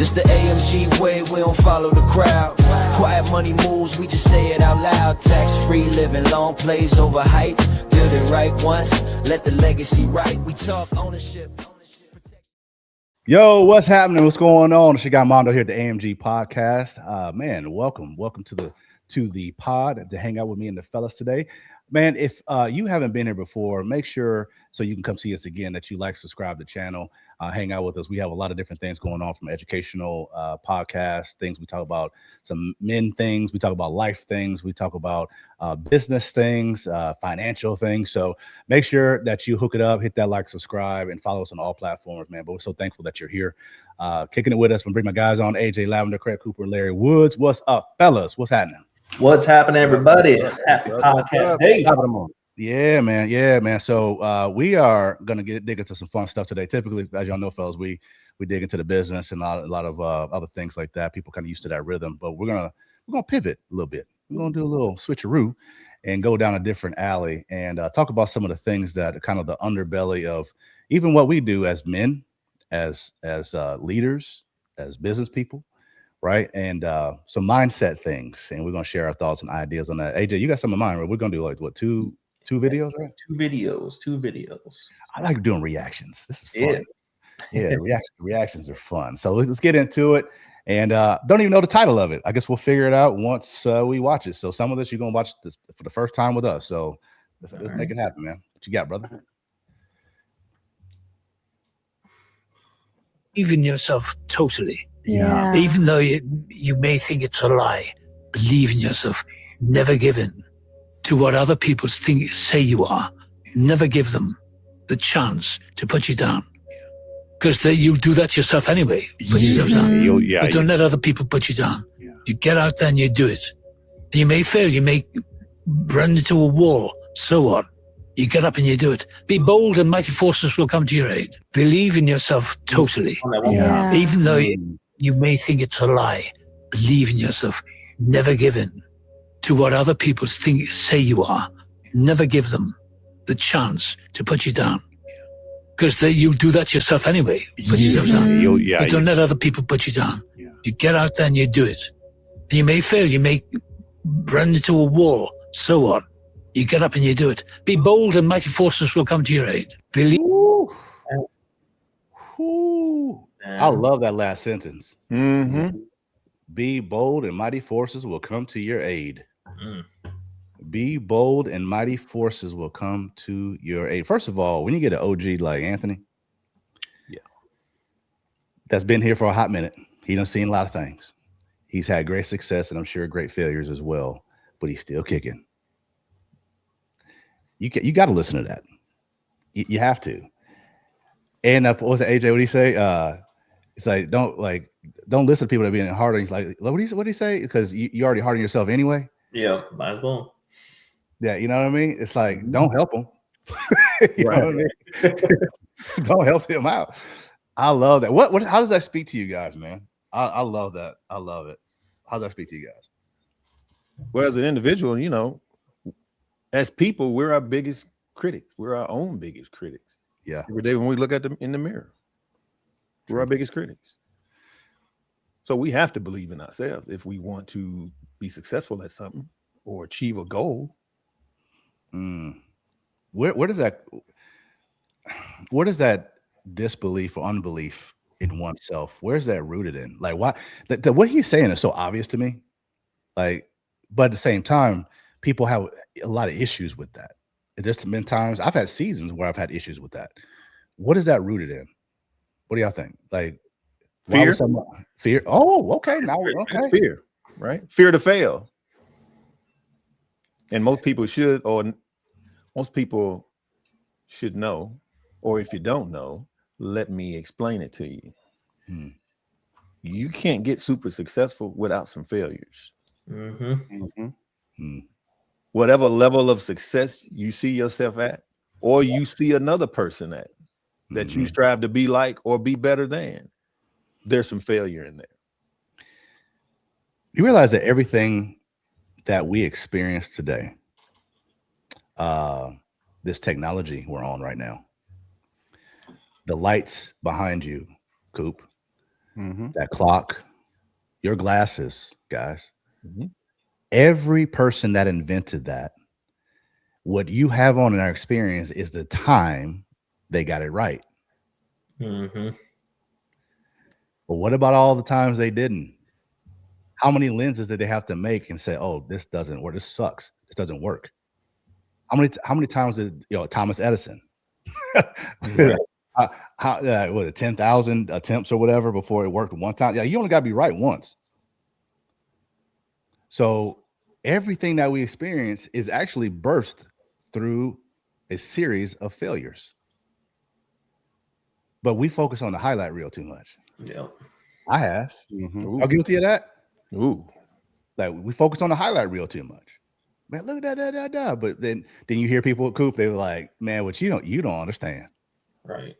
This the AMG way, we don't follow the crowd. Quiet money moves, we just say it out loud. Tax-free living, long plays over hype. Build it right once, let the legacy right. We talk ownership. Yo, what's happening? What's going on? It's your guy Mondo here at the AMG Podcast. Man, welcome to the pod to hang out with me and the fellas today. Man, if you haven't been here before, make sure so you can come see us again that you like, subscribe to the channel, hang out with us. We have a lot of different things going on, from educational podcasts, things we talk about, some men things, we talk about life things, we talk about business things, financial things. So make sure that you hook it up, hit that like, subscribe, and follow us on all platforms, man. But we're so thankful that you're here, kicking it with us. We'll bring my guys on, AJ Lavender, Craig Cooper, Larry Woods. What's up, fellas? What's happening? What's happening, everybody? Happy podcast day. Yeah, man. So we are gonna dig into some fun stuff today. Typically, as y'all know, fellas, we dig into the business and a lot of other things like that. People kind of used to that rhythm, but we're gonna pivot a little bit. We're gonna do a little switcheroo and go down a different alley and talk about some of the things that are kind of the underbelly of even what we do as men, as leaders, as business people. Right. And some mindset things. And we're going to share our thoughts and ideas on that. AJ, you got some in mind, right? We're going to do like what, two videos, right? Two videos. I like doing reactions. This is fun. Yeah, reactions are fun. So let's get into it. And don't even know the title of it. I guess we'll figure it out once we watch it. So some of this you're going to watch this for the first time with us. So let's make it happen, man. What you got, brother? Believe in yourself totally. Yeah. Even though you may think it's a lie, believe in yourself. Never give in to what other people say you are. Never give them the chance to put you down, because you'll do that yourself anyway. Put yourself down. But don't let other people put you down. You get out there and you do it. And you may fail. You may run into a wall. So what? You get up and you do it. Be bold, and mighty forces will come to your aid. Believe in yourself totally. Yeah. Even though you may think it's a lie, believe in yourself. Never give in to what other people say you are. Never give them the chance to put you down, because you'll do that yourself anyway. Put yourself down. But don't let other people put you down. You get out there and you do it. And you may fail. You may run into a wall. So what? You get up and you do it. Be bold, and mighty forces will come to your aid. Believe. I love that last sentence. Mm-hmm. Be bold, and mighty forces will come to your aid. Mm. Be bold, and mighty forces will come to your aid. First of all, when you get an OG like Anthony, that's been here for a hot minute, he done seen a lot of things. He's had great success, and I'm sure great failures as well, but he's still kicking. You got to listen to that. You have to. And what was it, AJ? What did he say? It's like don't listen to people that are being harder. He's like, what did he say? Because you already hard on yourself anyway. Yeah, might as well. Yeah, you know what I mean. It's like don't help him. You know what I mean? Don't help him out. I love that. What? How does that speak to you guys, man? I love that. I love it. How does that speak to you guys? Well, as an individual, as people, we're our biggest critics. We're our own biggest critics. Yeah. Every day when we look at them in the mirror, we're our biggest critics. So we have to believe in ourselves if we want to be successful at something or achieve a goal. Where does that disbelief or unbelief in oneself, where's that rooted in? Like, why? What he's saying is so obvious to me. Like, but at the same time, people have a lot of issues with that. It just been times I've had seasons where I've had issues with that. What is that rooted in? What do y'all think? Like fear? Fear. Oh, okay. Now, okay. It's fear, right? Fear to fail. And most people should know, or if you don't know, let me explain it to you. You can't get super successful without some failures. Whatever level of success you see yourself at, or you see another person at, that you strive to be like or be better than, there's some failure in there. You realize that everything that we experience today, this technology we're on right now, the lights behind you, Coupe, that clock, your glasses, guys. Every person that invented that, what you have on in our experience is the time they got it right. But what about all the times they didn't? How many lenses did they have to make and say, "Oh, this doesn't work. This sucks. This doesn't work"? How many times did Thomas Edison? Was it 10,000 attempts or whatever before it worked one time? Yeah, you only got to be right once. So everything that we experience is actually birthed through a series of failures. But we focus on the highlight reel too much. Yeah, I have. Y'all guilty of that? Ooh, like we focus on the highlight reel too much. Man, look at that. But then you hear people at Coupe, they were like, "Man, what you don't understand." right.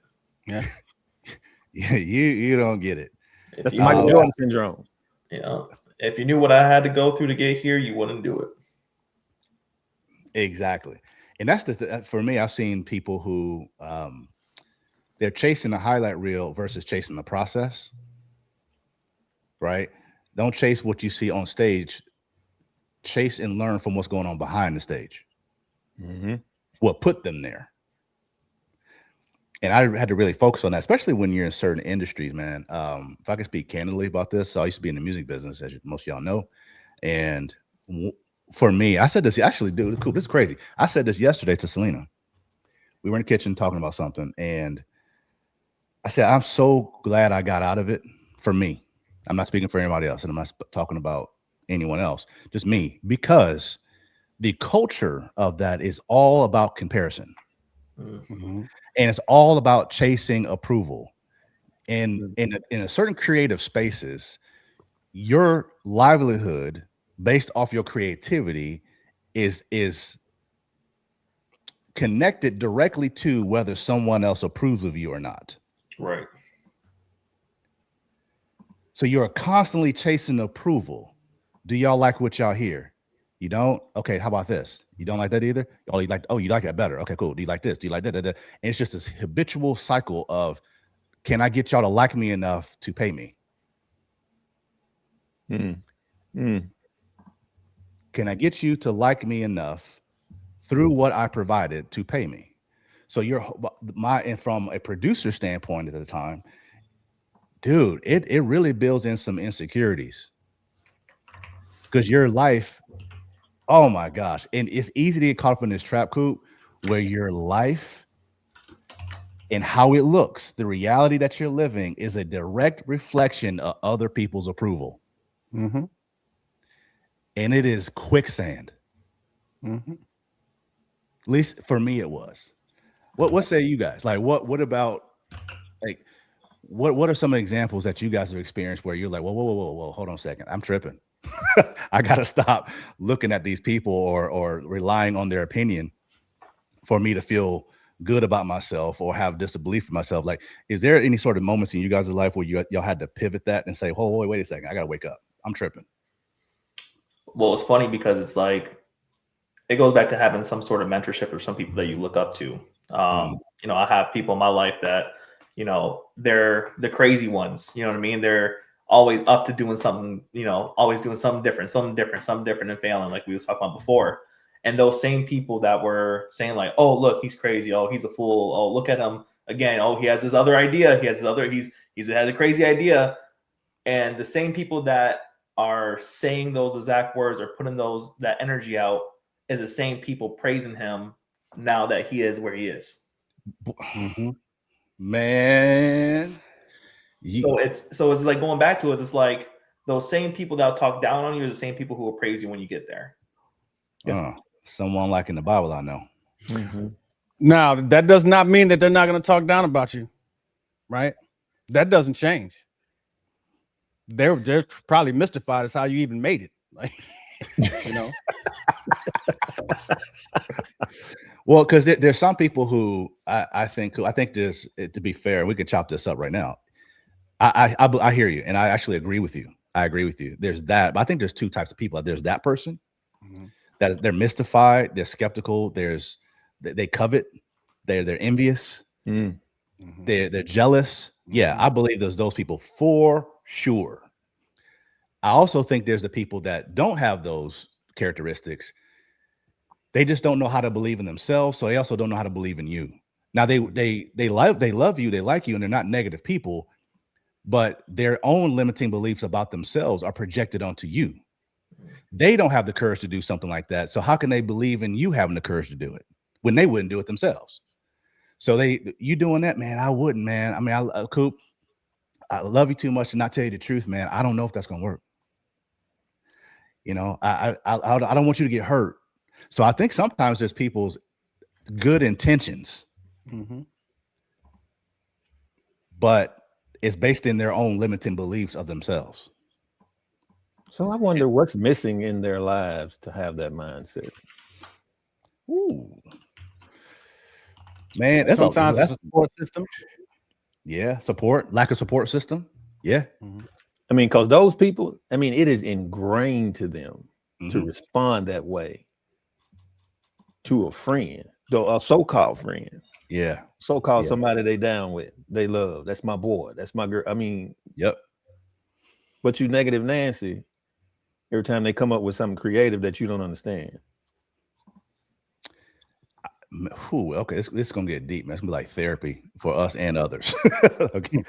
Yeah, you don't get it. That's the Michael Jordan syndrome. Yeah, if you knew what I had to go through to get here, you wouldn't do it. Exactly, and that's for me. I've seen people who they're chasing the highlight reel versus chasing the process. Right? Don't chase what you see on stage. Chase and learn from what's going on behind the stage. What put them there. And I had to really focus on that, especially when you're in certain industries, man. If I can speak candidly about this, so I used to be in the music business, as most of y'all know. And for me, I said this, actually, dude, Coupe, this is crazy. I said this yesterday to Selena. We were in the kitchen talking about something, and I said, I'm so glad I got out of it. For me, I'm not speaking for anybody else, and I'm not talking about anyone else, just me, because the culture of that is all about comparison. And it's all about chasing approval. And in a certain creative spaces, your livelihood based off your creativity is connected directly to whether someone else approves of you or not. Right. So you're constantly chasing approval. Do y'all like what y'all hear? You don't? Okay, how about this? You don't like that either? Oh, you like that better. Okay, cool. Do you like this? Do you like that? And it's just this habitual cycle of, can I get y'all to like me enough to pay me? Can I get you to like me enough through what I provided to pay me? So and from a producer standpoint at the time, dude, it really builds in some insecurities. Because your life, oh my gosh. And it's easy to get caught up in this trap, Coupe, where your life and how it looks, the reality that you're living, is a direct reflection of other people's approval. And it is quicksand. At least for me, it was. What say you guys? Like, what about, like, what are some examples that you guys have experienced where you're like, whoa, hold on a second, I'm tripping. I gotta stop looking at these people or relying on their opinion for me to feel good about myself or have disbelief in myself. Like, is there any sort of moments in you guys' life where y'all had to pivot that and say, "Oh, wait a second, I gotta wake up. I'm tripping"? Well, it's funny because it's like it goes back to having some sort of mentorship or some people that you look up to. You know, I have people in my life that, you know, they're the crazy ones. You know what I mean? They're always up to doing something, you know, always doing something different and failing, like we was talking about before. And those same people that were saying like, "Oh, look, he's crazy. Oh, he's a fool. Oh, look at him again. Oh, he has this other idea. He has a crazy idea." And the same people that are saying those exact words or putting that energy out is the same people praising him now that he is where he is. Man. So it's like going back to it. It's like those same people that talk down on you are the same people who will praise you when you get there. Someone like in the Bible, I know. Now, that does not mean that they're not going to talk down about you, right? That doesn't change. They're probably mystified as how you even made it, like, you know. Well, because there's some people who I think there's, to be fair, we could chop this up right now. I hear you, and I actually agree with you. I agree with you. There's that, but I think there's two types of people. There's that person that they're mystified, they're skeptical, they covet, they're envious, they're jealous. Yeah, I believe there's those people for Sure. I also think there's the people that don't have those characteristics. They just don't know how to believe in themselves, so they also don't know how to believe in you. Now they love you, they like you, and they're not negative people, but their own limiting beliefs about themselves are projected onto you. They don't have the courage to do something like that. So how can they believe in you having the courage to do it when they wouldn't do it themselves? So you doing that, man? I wouldn't, man. I mean, Coupe, I love you too much to not tell you the truth, man. I don't know if that's gonna work. You know, I don't want you to get hurt. So I think sometimes there's people's good intentions, but it's based in their own limiting beliefs of themselves. So I wonder what's missing in their lives to have that mindset. Ooh, man, sometimes it's a support system. Yeah, lack of support system. Yeah. I mean, because those people, I mean, it is ingrained to them to respond that way to a friend, though a so-called friend. Yeah. So-called somebody they down with, they love. That's my boy. That's my girl. I mean, yep. But you negative Nancy every time they come up with something creative that you don't understand. Okay, it's gonna get deep, man. It's gonna be like therapy for us and others. Okay.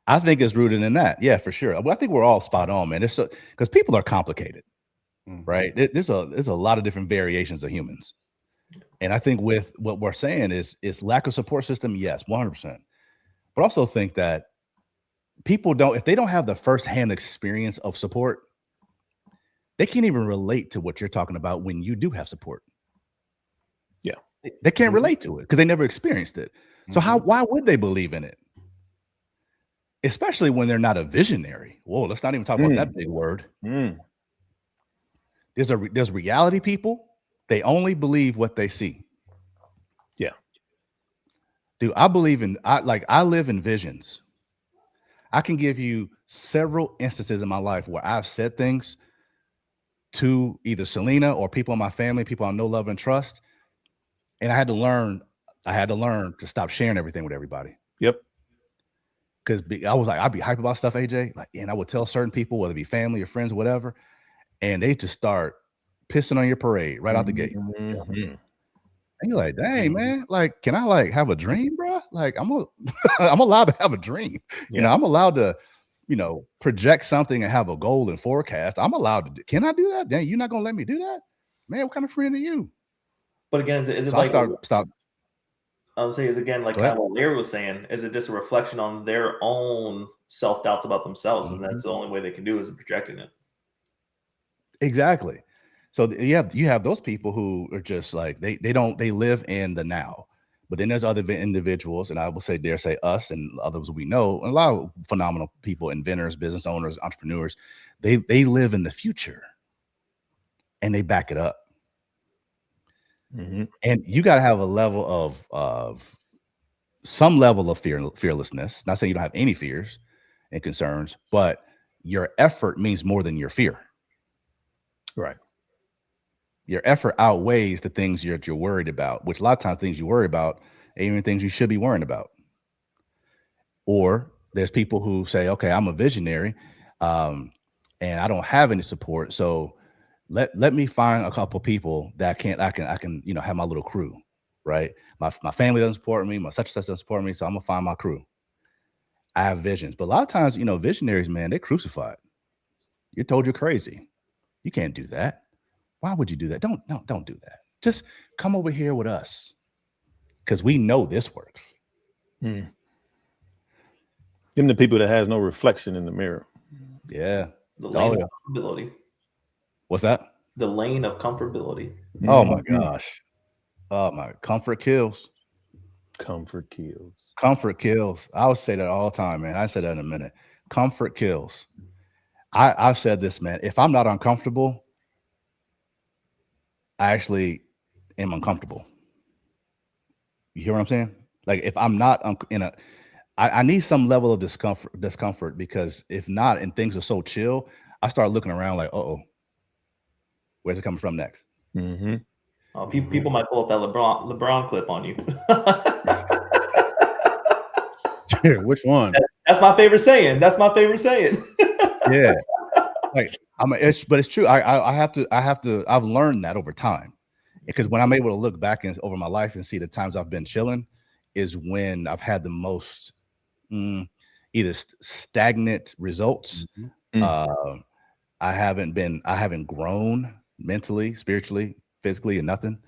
I think it's rooted in that. Yeah, for sure. I think we're all spot on, man. It's because people are complicated, right? There's a lot of different variations of humans. And I think with what we're saying is lack of support system, yes, 100%. But also think that people if they don't have the firsthand experience of support, they can't even relate to what you're talking about when you do have support. Yeah. They can't relate to it because they never experienced it. So why would they believe in it? Especially when they're not a visionary. Whoa, let's not even talk about that big word. There's reality people. They only believe what they see. Yeah. Dude, I live in visions. I can give you several instances in my life where I've said things to either Selena or people in my family, people I know, love, and trust. And I had to learn to stop sharing everything with everybody. Yep. Because I was like, I'd be hype about stuff, AJ. Like, and I would tell certain people, whether it be family or friends or whatever, and they just start pissing on your parade right out the gate. And you're like, dang, man, like, can I like have a dream, bro? Like, I'm allowed to have a dream. You know, I'm allowed to, project something and have a goal and forecast. I'm allowed to can I do that? Dang, you're not gonna let me do that? Man, what kind of friend are you? But again, is it so like stop. I would say is again like kind of what Larry was saying, is it just a reflection on their own self-doubts about themselves? And that's the only way they can do is projecting it. Exactly. So you have those people who are just like they live in the now. But then there's other individuals, and I will dare say us and others we know, a lot of phenomenal people, inventors, business owners, entrepreneurs, they live in the future and they back it up. And you got to have a level of some level of fearlessness. Not saying you don't have any fears and concerns, but your effort means more than your fear. Right. Your effort outweighs the things you're worried about, which a lot of times things you worry about ain't even things you should be worrying about. Or there's people who say, okay, I'm a visionary and I don't have any support. So let me find a couple people that I can have my little crew, right? My family doesn't support me, my such and such doesn't support me, so I'm gonna find my crew. I have visions, but a lot of times, visionaries, man, they're crucified. You're told you're crazy. You can't do that. Why would you do that? Don't do that. Just come over here with us, because we know this works. Them the people that has no reflection in the mirror. Yeah. The lane of comfortability. What's that? The lane of comfortability. Oh my gosh. Oh my, comfort kills. Comfort kills. Comfort kills. I would say that all the time, man. I said that in a minute. Comfort kills. I've said this, man. If I'm not uncomfortable, I actually am uncomfortable. You hear what I'm saying? Like if I'm not I need some level of discomfort, because if not, and things are so chill, I start looking around like, where's it coming from next? People might pull up that LeBron clip on you. Which one? That's my favorite saying. That's my favorite saying. Yeah. Like but it's true. I've learned that over time. Because when I'm able to look back over my life and see the times I've been chilling is when I've had the most either stagnant results. I haven't grown mentally, spiritually, physically, or nothing.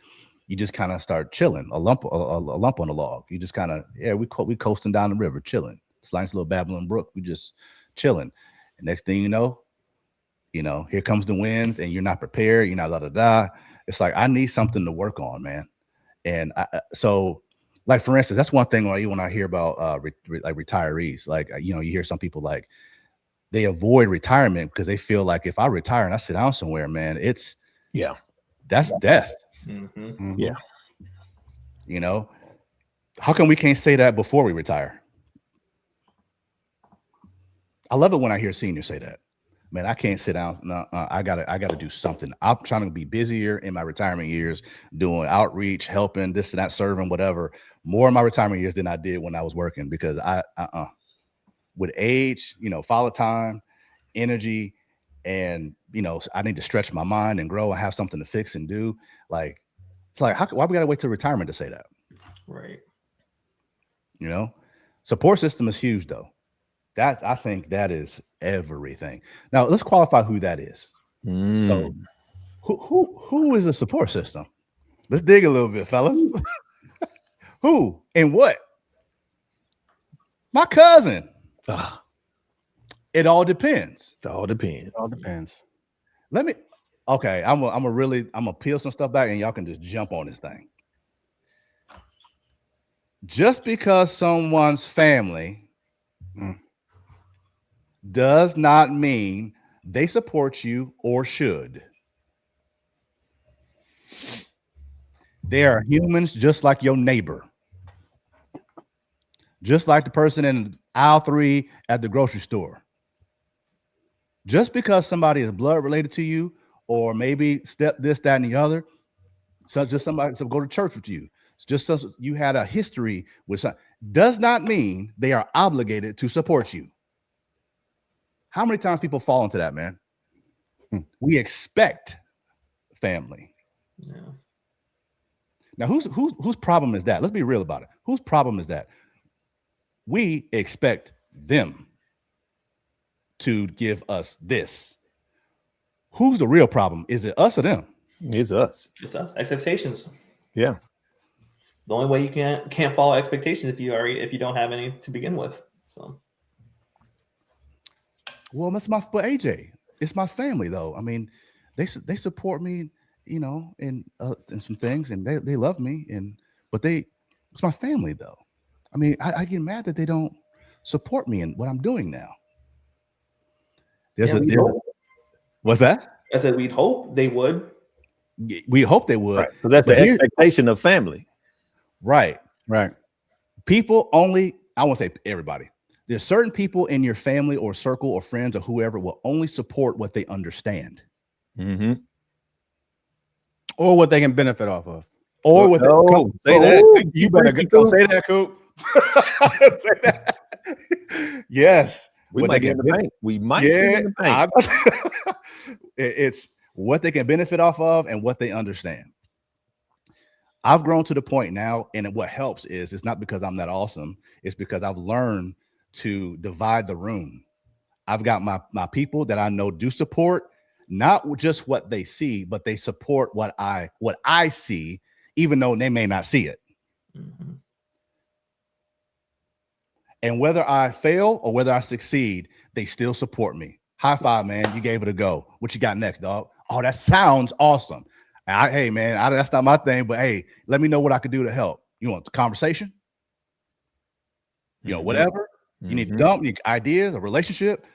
You just kind of start chilling, a lump on the log. You just kind of, we coasting down the river, chilling. It's like this little Babylon Brook. We just chilling. And next thing you know, here comes the winds, and you're not prepared. You're not da. It's like I need something to work on, man. And so, like for instance, that's one thing when I hear about like retirees, like you hear some people like they avoid retirement because they feel like if I retire and I sit down somewhere, man, that's death. Yeah. How come we can't say that before we retire? I love it when I hear seniors say that. Man, I can't sit down. No, I gotta do something. I'm trying to be busier in my retirement years, doing outreach, helping this and that, serving, whatever, more in my retirement years than I did when I was working, because with age, follow time, energy, and I need to stretch my mind and grow and have something to fix and do. Like, it's like, why we gotta wait till retirement to say that? Right. Support system is huge though. I think that is everything. Now let's qualify who that is. So who is a support system? Let's dig a little bit, fellas. Who and what? My cousin. It all depends. It all depends. I'm gonna peel some stuff back and y'all can just jump on this thing. Just because someone's family does not mean they support you or should. They are humans just like your neighbor. Just like the person in aisle 3 at the grocery store. Just because somebody is blood related to you, or maybe step this, that, and the other, such as somebody to go to church with you, it's just you had a history with some, does not mean they are obligated to support you. How many times people fall into that, man? We expect family. Yeah. Now, whose problem is that? Let's be real about it. Whose problem is that? We expect them to give us this. Who's the real problem? Is it us or them? It's us. It's us. Expectations. Yeah. The only way you can't follow expectations if you don't have any to begin with. So. Well, but AJ, it's my family though. I mean, they support me, in some things, and they love me, but it's my family though. I mean, I get mad that they don't support me in what I'm doing now. What's that? I said we'd hope they would. We hope they would. Right. So that's the expectation of family. Right. People only, I won't say everybody. There's certain people in your family or circle or friends or whoever will only support what they understand. Or what they can benefit off of. Or what say that. You better go say that, Coupe. Say that. Yes. We might get in the bank. We might get in the bank. It's what they can benefit off of and what they understand. I've grown to the point now, and what helps is it's not because I'm that awesome. It's because I've learned to divide the room. I've got my people that I know do support, not just what they see, but they support what I see, even though they may not see it. And whether I fail or whether I succeed, they still support me. High five, man. You gave it a go. What you got next, dog? Oh, that sounds awesome. Hey, man, that's not my thing, but hey, let me know what I could do to help. You want the conversation? Whatever. You need to dump, you need ideas, a relationship.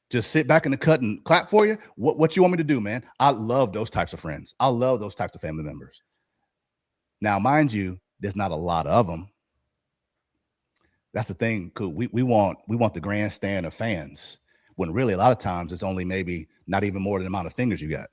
Just sit back in the cut and clap for you. What you want me to do, man? I love those types of friends. I love those types of family members. Now, mind you, there's not a lot of them. That's the thing. Cool. We want the grandstand of fans, when really a lot of times it's only maybe not even more than the amount of fingers you got.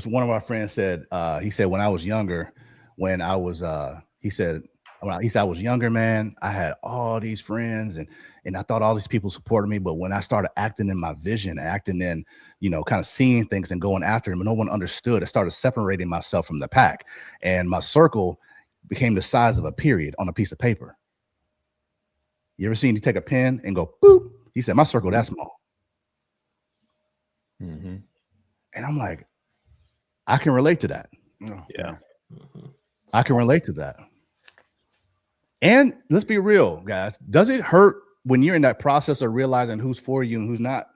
One of our friends said, he said, when I was younger, he said, when I was younger, man, I had all these friends and I thought all these people supported me. But when I started acting in my vision, acting in, kind of seeing things and going after them, and no one understood, I started separating myself from the pack. And my circle became the size of a period on a piece of paper. You ever seen you take a pen and go, boop? He said, my circle that small. Mm-hmm. And I'm like, I can relate to that. Oh, Yeah. I can relate to that. And let's be real, guys. Does it hurt when you're in that process of realizing who's for you and who's not?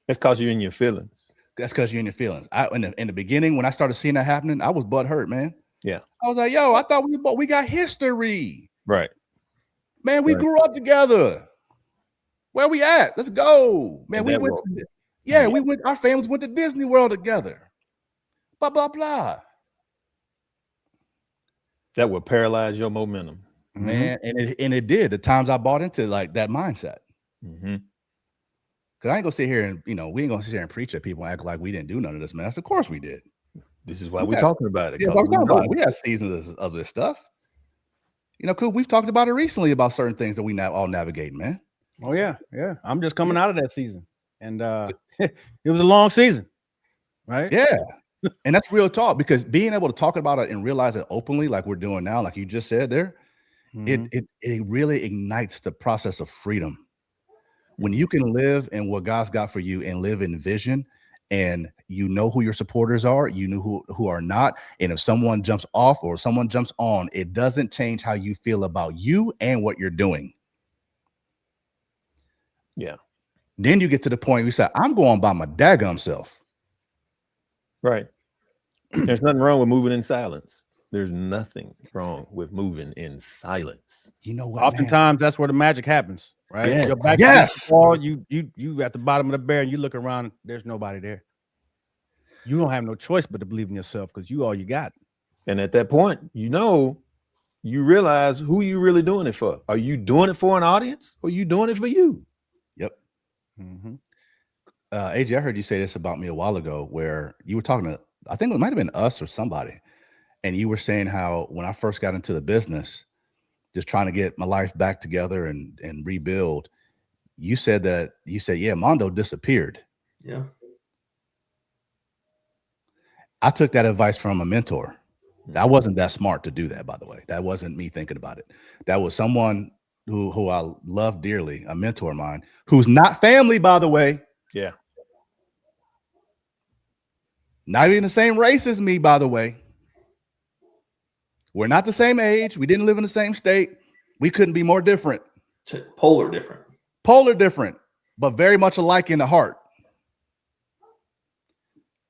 That's because you're in your feelings. That's because you're in your feelings. In the beginning, when I started seeing that happening, I was butthurt, man. Yeah. I was like, yo, I thought we got history. Right. Man, we grew up together. Where we at? Let's go. Man, we went our families went to Disney World together. Blah, blah, blah. That will paralyze your momentum. Man, and it did. The times I bought into like that mindset. Mm-hmm. Because I ain't gonna sit here and we ain't gonna sit here and preach at people and act like we didn't do none of this, man. That's of course we did. This is why we're talking about it. Yeah, we're talking about it. We have seasons of this stuff. Coupe, we've talked about it recently about certain things that we now all navigating, man. Oh yeah. I'm just coming out of that season, and it was a long season, right? Yeah, and that's real talk, because being able to talk about it and realize it openly, like we're doing now, like you just said there, it really ignites the process of freedom. When you can live in what God's got for you and live in vision, and you know who your supporters are, you know who are not, and if someone jumps off or someone jumps on, it doesn't change how you feel about you and what you're doing. Yeah. Then you get to the point where you say, I'm going by my daggum self. Right. There's nothing wrong with moving in silence. There's nothing wrong with moving in silence. You know what? Oftentimes that's where the magic happens, right? Yeah. You're back against the wall, you at the bottom of the barrel, and you look around, there's nobody there. You don't have no choice but to believe in yourself, because you all you got. And at that point, you realize who you really doing it for. Are you doing it for an audience, or are you doing it for you? Yep. AJ, I heard you say this about me a while ago, where you were talking to, I think it might have been us or somebody, and you were saying how when I first got into the business, just trying to get my life back together and rebuild, you said, yeah, Mondo disappeared. Yeah. I took that advice from a mentor. I wasn't that smart to do that, by the way. That wasn't me thinking about it. That was someone who I love dearly, a mentor of mine, who's not family, by the way. Yeah. Not even the same race as me, by the way. We're not the same age. We didn't live in the same state. We couldn't be more different. Polar different. Polar different, but very much alike in the heart.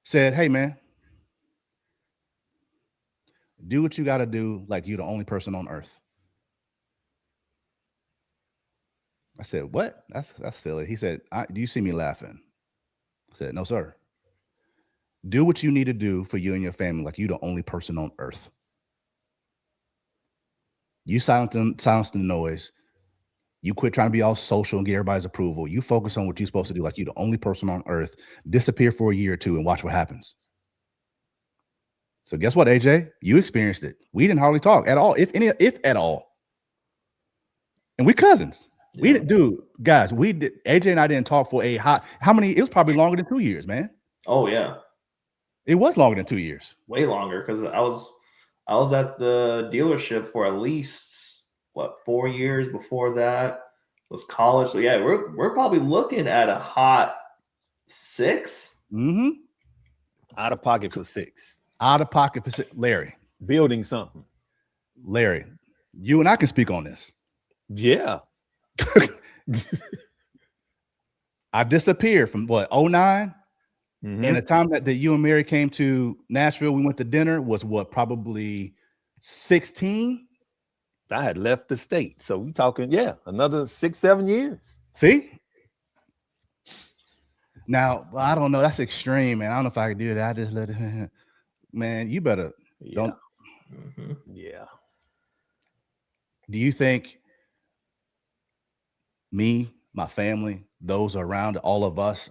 Said, hey, man, do what you got to do like you're the only person on earth. I said, what? That's silly. He said, do you see me laughing? I said, no, sir. Do what you need to do for you and your family like you're the only person on earth. You silence the noise. You quit trying to be all social and get everybody's approval. You focus on what you're supposed to do like you're the only person on earth. Disappear for a year or two and watch what happens. So guess what, AJ? You experienced it. We didn't hardly talk at all, if at all. And we cousins. Yeah. We didn't, dude, guys, AJ and I didn't talk for how many? It was probably longer than 2 years, man. Oh, yeah. It was longer than 2 years. Way longer, because I was at the dealership for at least 4 years before that. It was college. So yeah, we're probably looking at a hot 6. Mm-hmm. Out of pocket for 6. Out of pocket for 6. Larry. Building something. Larry, you and I can speak on this. Yeah. I disappeared from 09? Mm-hmm. And the time that you and Mary came to Nashville, we went to dinner, was probably 16? I had left the state. So we talking, another 6-7 years. See? Now, I don't know. That's extreme, man. I don't know if I could do that. I just let it, man, you better don't. Mm-hmm. Yeah. Do you think me, my family, those around, all of us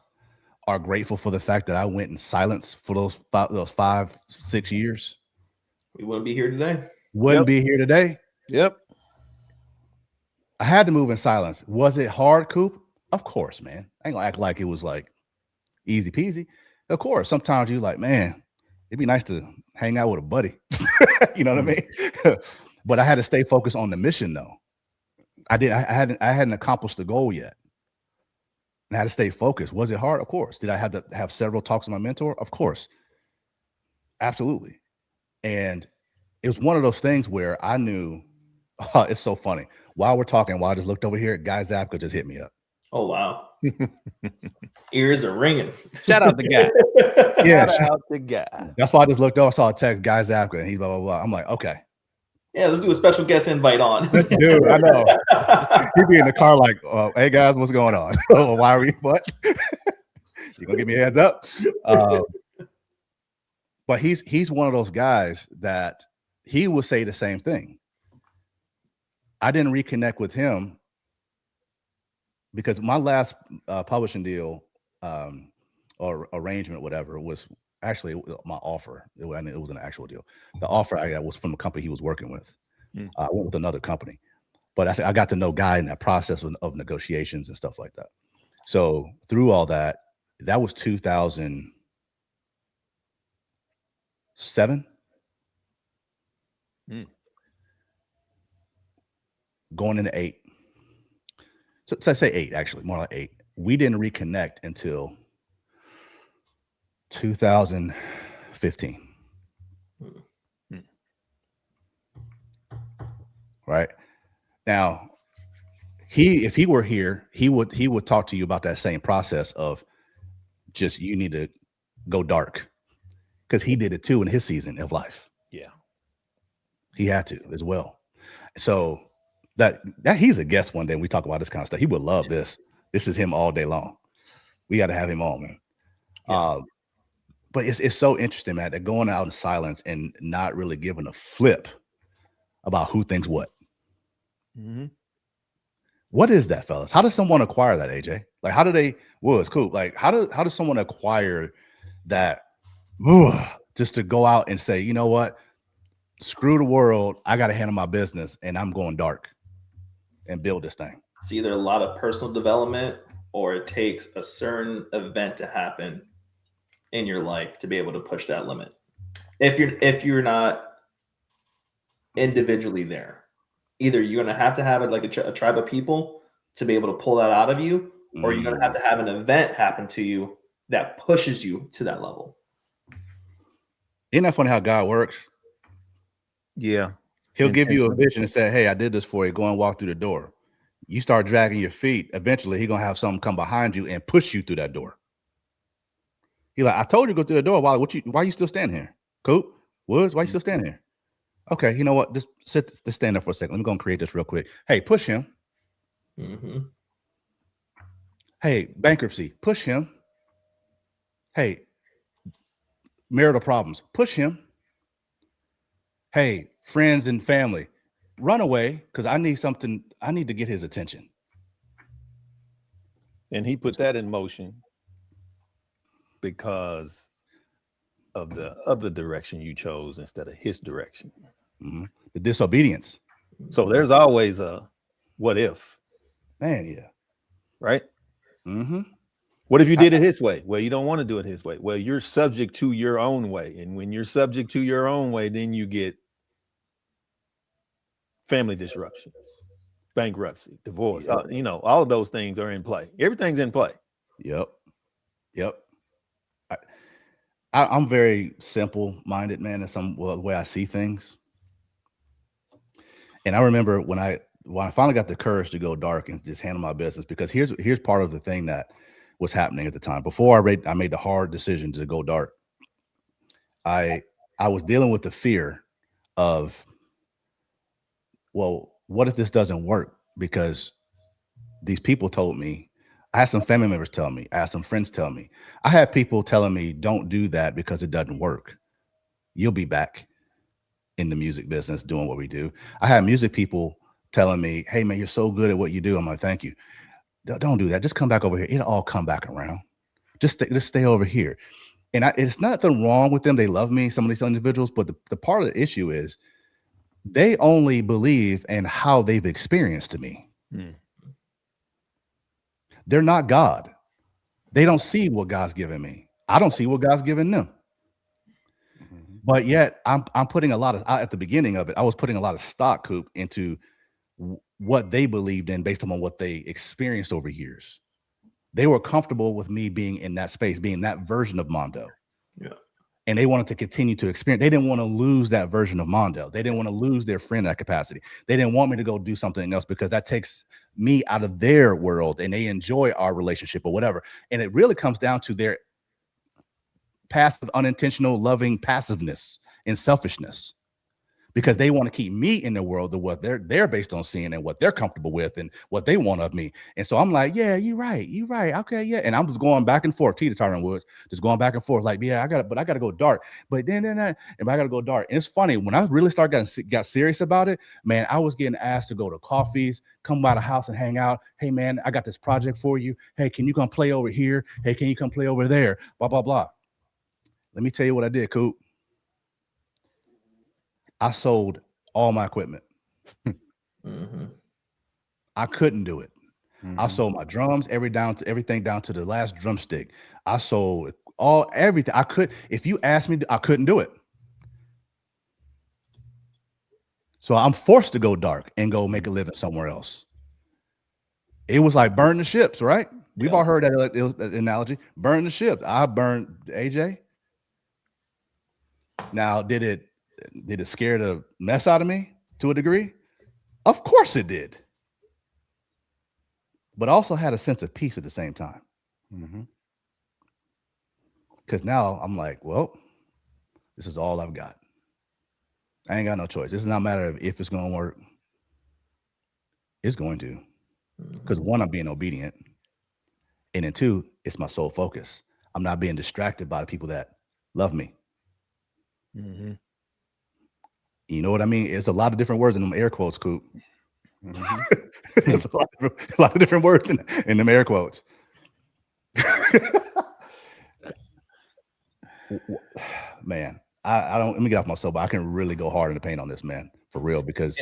are grateful for the fact that I went in silence for those 5-6 years? We wouldn't be here today. wouldn't be here today. Yep. I had to move in silence. Was it hard, Coupe? Of course, man. I ain't gonna act like it was like easy peasy. Of course, sometimes you're like, man, it'd be nice to hang out with a buddy. You know what I mean? But I had to stay focused on the mission, though. I hadn't accomplished the goal yet. And I had to stay focused. Was it hard? Of course. Did I have to have several talks with my mentor? Of course. Absolutely. And it was one of those things where I knew, oh, it's so funny. While we're talking, while I just looked over here, Guy Zapka just hit me up. Oh, wow. Ears are ringing. Shout out the guy. Yeah, Shout out the guy. that's why I just looked over, saw a text, Guy Zapka, and he's blah, blah, blah. I'm like, okay. Yeah, let's do a special guest invite on. Dude, I know. He'd be in the car like, hey, guys, what's going on? Why are we, what? You gonna give me a heads up? But he's one of those guys that he will say the same thing. I didn't reconnect with him because my last publishing deal or arrangement, whatever, was actually my offer. It was an actual deal. The offer I got was from the company he was working with. I went with another company, but I got to know Guy in that process of negotiations and stuff like that. So through all that, that was 2007. Going into 8. So I say 8, actually, more like 8. We didn't reconnect until 2015. Right now, if he were here, he would talk to you about that same process of just you need to go dark, because he did it too in his season of life. Yeah, he had to as well. So that he's a guest one day when we talk about this kind of stuff. He would love this. This is him all day long. We got to have him on, man. Yeah. But it's so interesting, man, that going out in silence and not really giving a flip about who thinks what. What is that, fellas? How does someone acquire that, AJ? Like, how do they? Well, it's cool. Like, how does someone acquire that? Just to go out and say, you know what? Screw the world. I got to handle my business, and I'm going dark and build this thing. It's either a lot of personal development, or it takes a certain event to happen in your life to be able to push that limit. If you're not individually there, either you're going to have it like a tribe of people to be able to pull that out of you, or you're going to have an event happen to you that pushes you to that level. Isn't that funny how God works? Yeah. He'll give you a vision and say, hey, I did this for you. Go and walk through the door. You start dragging your feet. Eventually, he's going to have something come behind you and push you through that door. He's like, I told you to go through the door. Why are you still standing here? Coupe, Woods, why are you still standing here? Okay, you know what? Just stand there for a second. Let me go and create this real quick. Hey, push him. Hey, bankruptcy, push him. Hey, marital problems, push him. Hey, friends and family, run away, because I need to get his attention. And he put that in motion because of the other direction you chose instead of his direction. The disobedience. So there's always a what if. Man, yeah. Right? What if you did it his way? Well, you don't want to do it his way. Well, you're subject to your own way. And when you're subject to your own way, then you get family disruptions, bankruptcy, divorce. All of those things are in play. Everything's in play. Yep. I'm very simple-minded, man, in some way I see things. And I remember when I finally got the courage to go dark and just handle my business, because here's part of the thing that was happening at the time. Before I made the hard decision to go dark, I was dealing with the fear of, well, what if this doesn't work? Because these people told me, I had some family members tell me, I had some friends tell me, I had people telling me, don't do that because it doesn't work. You'll be back in the music business doing what we do. I had music people telling me, hey man, you're so good at what you do. I'm like, thank you. Don't do that. Just come back over here. It'll all come back around. Just stay over here. And it's nothing wrong with them. They love me, some of these individuals, but the part of the issue is They only believe in how they've experienced me. They're not God. They don't see what God's given me. I don't see what God's given them. But yet I'm putting a lot of, at the beginning of it, I was putting a lot of stock, Coupe, into what they believed in based on what they experienced over years. They were comfortable with me being in that space, being that version of Mondo. Yeah. And they wanted to continue to experience. They didn't want to lose that version of Mondo. They didn't want to lose their friend at that capacity. They didn't want me to go do something else because that takes me out of their world and they enjoy our relationship or whatever. And it really comes down to their passive, unintentional, loving passiveness and selfishness, because they want to keep me in the world of what they're based on seeing and what they're comfortable with and what they want of me. And so I'm like, yeah, you're right. Okay, yeah. And I'm just going back and forth, to Tyron Woods, just going back and forth, like, yeah, I got to go dark. But then and I got to go dark. And it's funny, when I really got serious about it, man, I was getting asked to go to coffees, come by the house and hang out. Hey, man, I got this project for you. Hey, can you come play over here? Hey, can you come play over there? Blah, blah, blah. Let me tell you what I did, Coupe. I sold all my equipment. I couldn't do it. I sold my drums, everything down to the last drumstick. I sold everything. I could, if you asked me, I couldn't do it. So I'm forced to go dark and go make a living somewhere else. It was like burn the ships, right? We've all heard that analogy. Burn the ships. I burned AJ. Now, did it scare the mess out of me to a degree? Of course it did. But I also had a sense of peace at the same time. Because now I'm like, well, this is all I've got. I ain't got no choice. It's not a matter of if it's going to work. It's going to. Because one, I'm being obedient. And then two, it's my sole focus. I'm not being distracted by the people that love me. You know what I mean? It's a lot of different words in them air quotes, Coupe. There's a lot of different words in them air quotes. Man, I don't, let me get off my soapbox. I can really go hard in the paint on this, man, for real, because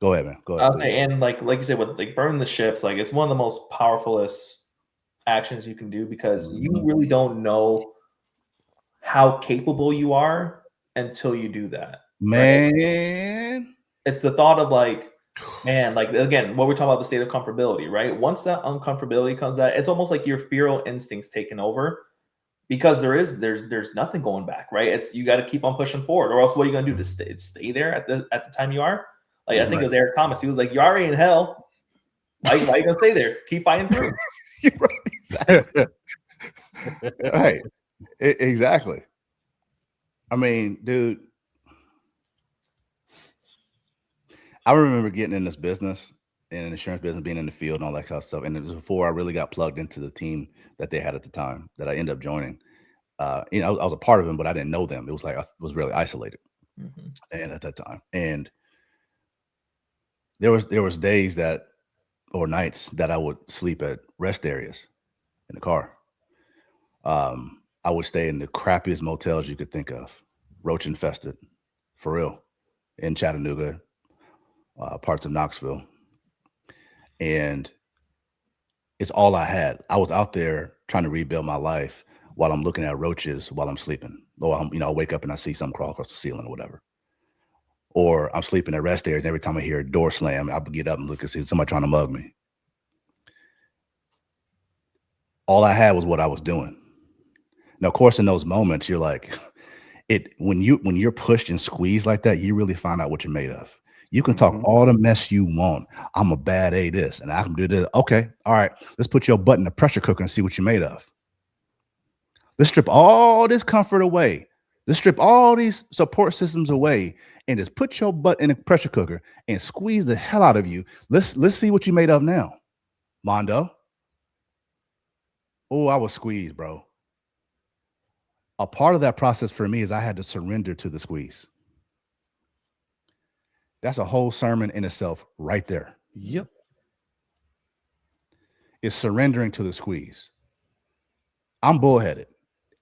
go ahead, man. Go ahead. I'll say, and like you said, with like burning the ships, like it's one of the most powerfulest actions you can do, because you really don't know how capable you are until you do that. Man, right? It's the thought of like, man, like again, what we're talking about, the state of comfortability, right? Once that uncomfortability comes out, it's almost like your feral instincts taking over, because there's nothing going back, right? It's, you got to keep on pushing forward, or else what are you gonna do to stay there at the time you are? Like, I think it was Eric Thomas. He was like, "You're already in hell. Why you gonna stay there? Keep fighting through." Exactly. Right. Exactly. I mean, dude, I remember getting in this business, in an insurance business, being in the field and all that kind of stuff. And it was before I really got plugged into the team that they had at the time that I ended up joining. I was a part of them, but I didn't know them. It was like I was really isolated, and at that time. And there was days that, or nights that I would sleep at rest areas in the car. I would stay in the crappiest motels you could think of, roach infested, for real, in Chattanooga, parts of Knoxville. And it's all I had. I was out there trying to rebuild my life while I'm looking at roaches while I'm sleeping. Or I wake up and I see something crawl across the ceiling or whatever. Or I'm sleeping at rest areas. Every time I hear a door slam, I'll get up and look and see somebody trying to mug me. All I had was what I was doing. Now, of course, in those moments, you're like, when you're pushed and squeezed like that, you really find out what you're made of. You can talk all the mess you want. I'm a bad A this, and I can do this. Okay, all right, let's put your butt in the pressure cooker and see what you're made of. Let's strip all this comfort away. Let's strip all these support systems away and just put your butt in the pressure cooker and squeeze the hell out of you. Let's see what you made of now, Mondo. Oh, I was squeezed, bro. A part of that process for me is I had to surrender to the squeeze. That's a whole sermon in itself right there. Yep. It's surrendering to the squeeze. I'm bullheaded.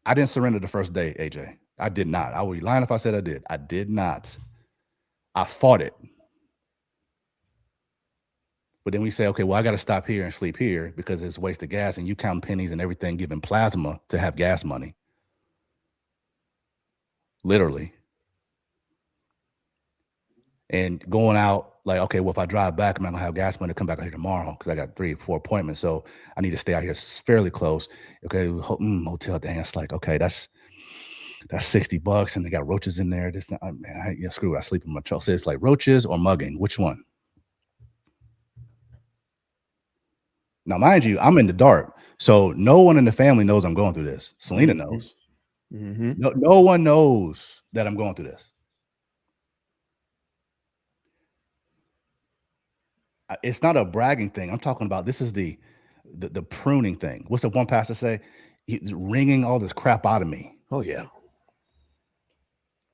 I didn't surrender the first day, AJ. I did not. I would be lying if I said I did. I did not. I fought it. But then we say, okay, well, I got to stop here and sleep here because it's a waste of gas, and you count pennies and everything, giving plasma to have gas money. Literally. And going out like, okay, well, if I drive back, I'm not gonna have gas money to come back out here tomorrow because I got 3 or 4 appointments. So I need to stay out here fairly close. Okay, hotel, dang, it's like, okay, that's $60 and they got roaches in there. This, man, screw it. I sleep in my truck. So it's like roaches or mugging. Which one? Now, mind you, I'm in the dark. So no one in the family knows I'm going through this. Selena knows. Mm-hmm. No one knows that I'm going through this. It's not a bragging thing. I'm talking about this is the pruning thing. What's the one pastor say? He's wringing all this crap out of me. Oh, yeah.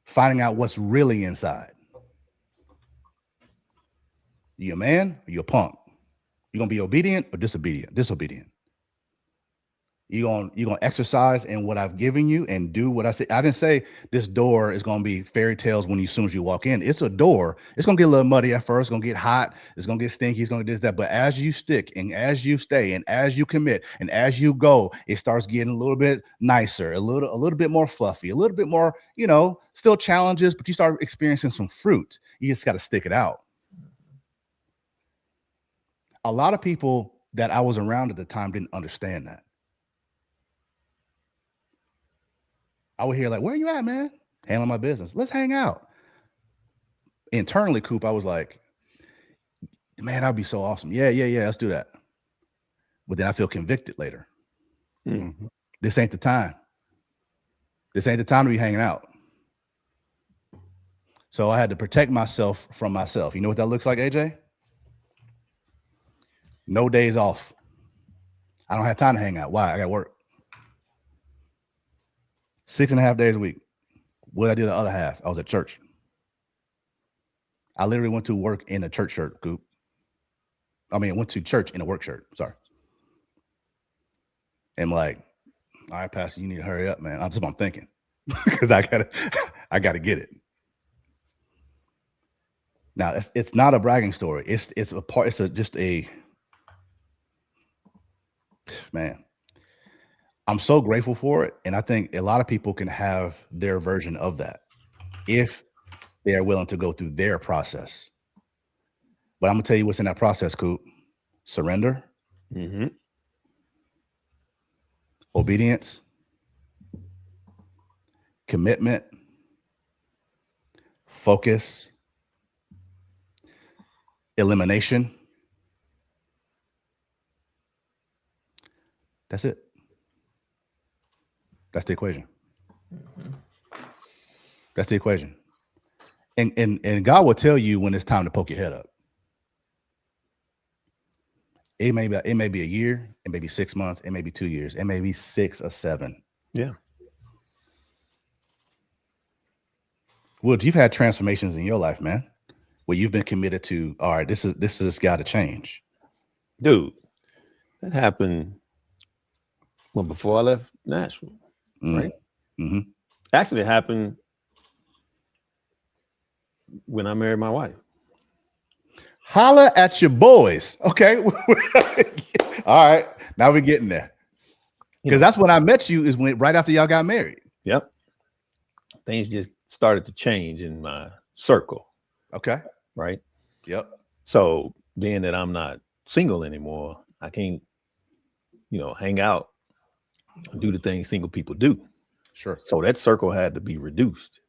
Finding out what's really inside. You a man or you a punk? You gonna be obedient or disobedient? Disobedient. You gonna exercise in what I've given you and do what I say. I didn't say this door is gonna be fairy tales as soon as you walk in. It's a door. It's gonna get a little muddy at first. It's gonna get hot. It's gonna get stinky. It's gonna do this, that. But as you stick and as you stay and as you commit and as you go, it starts getting a little bit nicer, a little bit more fluffy, a little bit more, still challenges, but you start experiencing some fruit. You just got to stick it out. A lot of people that I was around at the time didn't understand that. I would hear like, where are you at, man? Handling my business. Let's hang out. Internally, Coupe, I was like, man, that'd be so awesome. Yeah, let's do that. But then I feel convicted later. Mm-hmm. This ain't the time. This ain't the time to be hanging out. So I had to protect myself from myself. You know what that looks like, AJ? No days off. I don't have time to hang out. Why? I got work. 6.5 days a week. What I did the other half, I was at church. I literally went to work in a church shirt, Coupe. I went to church in a work shirt. Sorry. And like, all right, Pastor, you need to hurry up, man. That's what I'm thinking. Because I gotta get it. Now, it's not a bragging story. It's a part. Just a man. I'm so grateful for it, and I think a lot of people can have their version of that if they are willing to go through their process. But I'm gonna tell you what's in that process, Coupe. Surrender, mm-hmm. obedience, commitment, focus, elimination. That's it. That's the equation. Mm-hmm. That's the equation. And God will tell you when it's time to poke your head up. It may be a year, it may be 6 months, it may be 2 years, it may be 6 or 7. Yeah. Wood, you've had transformations in your life, man, where you've been committed to, all right, this is got to change. Dude, that happened before I left Nashville, right? Mm-hmm. Actually, it happened when I married my wife. Holla at your boys. Okay. All right. Now we're getting there. Because that's when I met you, is when right after y'all got married. Yep. Things just started to change in my circle. Okay. Right. Yep. So being that I'm not single anymore, I can't, hang out and do the things single people do. Sure. So that circle had to be reduced.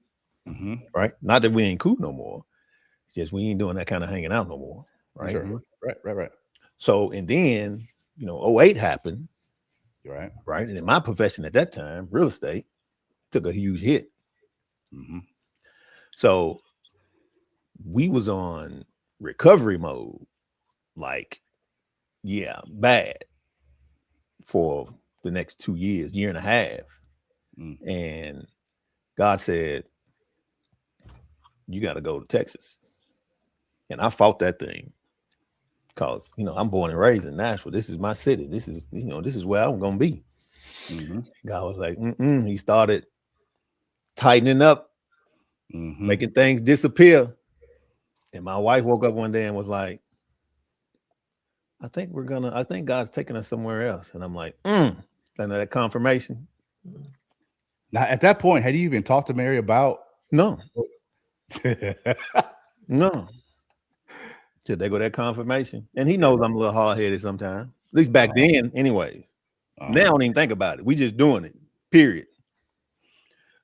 Mm-hmm. Right. Not that we ain't cool no more. It's just we ain't doing that kind of hanging out no more. Right. Sure. Right. So, and then, 08 happened. You're right. Right. And in my profession at that time, real estate, took a huge hit. Mm-hmm. So we was on recovery mode, like, bad for the next 2 years, year and a half. Mm. And God said, you got to go to Texas. And I fought that thing because, I'm born and raised in Nashville. This is my city. This is where I'm going to be. Mm-hmm. God was like, He started tightening up, mm-hmm. making things disappear. And my wife woke up one day and was like, I think God's taking us somewhere else. And I'm like, and that confirmation. Now, at that point, had you even talked to Mary about? No. No. Just they go that confirmation. And he knows I'm a little hard-headed sometimes. At least back then, anyways. Now I don't even think about it. We just doing it, period.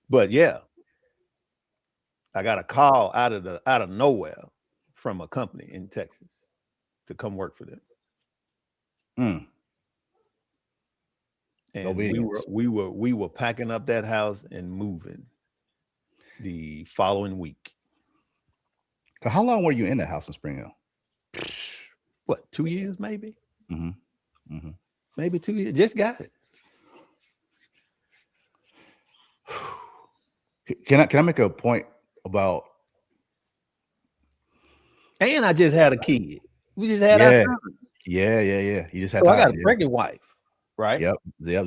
But yeah, I got a call out of nowhere from a company in Texas to come work for them. And we were packing up that house and moving the following week. How long were you in that house in Spring Hill? What, 2 years maybe? Mm-hmm. Maybe 2 years. Just got it. Can I make a point about? And I just had a kid. We just had our son. Yeah. You just had. So I got a pregnant wife, right? Yep.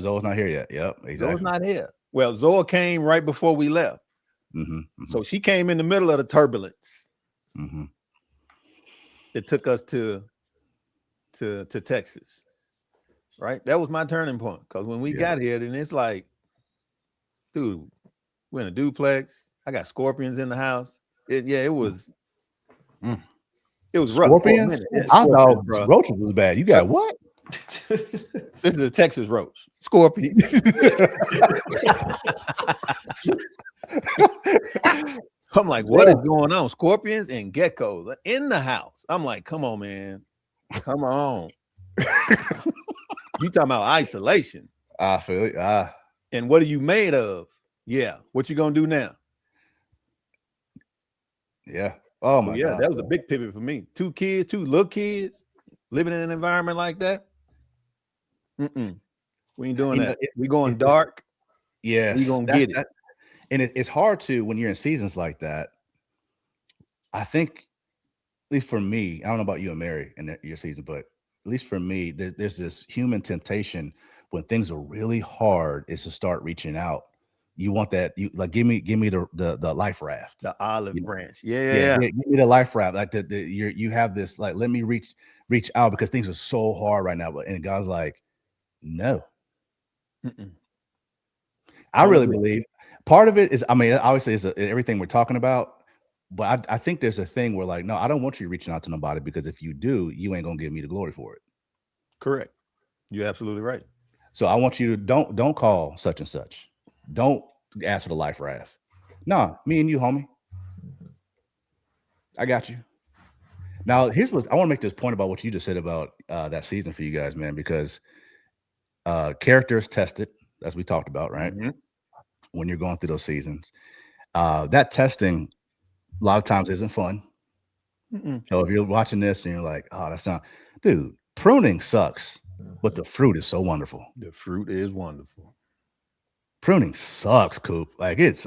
Zoe's not here yet. Yep. Exactly. Zoe's not here. Well, Zoe came right before we left. So she came in the middle of the turbulence. It took us to Texas, right? That was my turning point. Because when we got here, then it's like, dude, we're in a duplex. I got scorpions in the house. It was. It was rough. Scorpions? I thought roaches was bad. You got what? This is a Texas roach. Scorpion. I'm like, what is going on? Scorpions and geckos in the house. I'm like, come on, man. Come on. You talking about isolation. I feel it. And what are you made of? Yeah. What you gonna do now? Yeah. Oh my God. That was a big pivot for me. 2 little kids living in an environment like that. We ain't doing that. We going dark. Yes. We gonna get it. And it's hard to, when you're in seasons like that. I think, at least for me, I don't know about you and Mary in your season, but at least for me, there's this human temptation when things are really hard is to start reaching out. You want that, you like, give me the life raft, the olive branch. Yeah. Give me the life raft. Like you have this, like, let me reach out because things are so hard right now. And God's like, no. I really believe part of it is, I mean, obviously it's everything we're talking about, but I think there's a thing where, like, no, I don't want you reaching out to nobody because if you do, you ain't gonna give me the glory for it. Correct. You're absolutely right. So I want you to don't call such and such. Don't ask for the life raft. Nah, me and you, homie. I got you. Now, I want to make this point about what you just said about that season for you guys, man, because characters tested, as we talked about, right? When you're going through those seasons, that testing a lot of times isn't fun. So if you're watching this and you're like, oh, that's not, dude, pruning sucks, but the fruit is so wonderful. The fruit is wonderful. Pruning sucks, Coupe. Like I ain't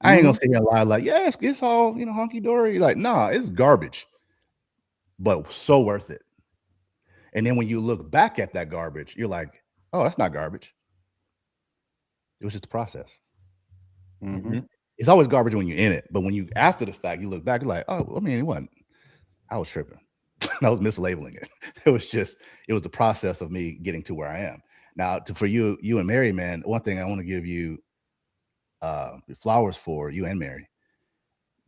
gonna sit here and lie like, yeah, it's all, hunky dory. Like, nah, it's garbage, but so worth it. And then when you look back at that garbage, you're like, oh, that's not garbage. It was just a process. It's always garbage when you're in it, but when you, after the fact, you look back, you're like, oh, I mean, it wasn't. I was tripping. I was mislabeling it. It was the process of me getting to where I am. Now, for you and Mary, man, one thing I want to give you flowers for, you and Mary.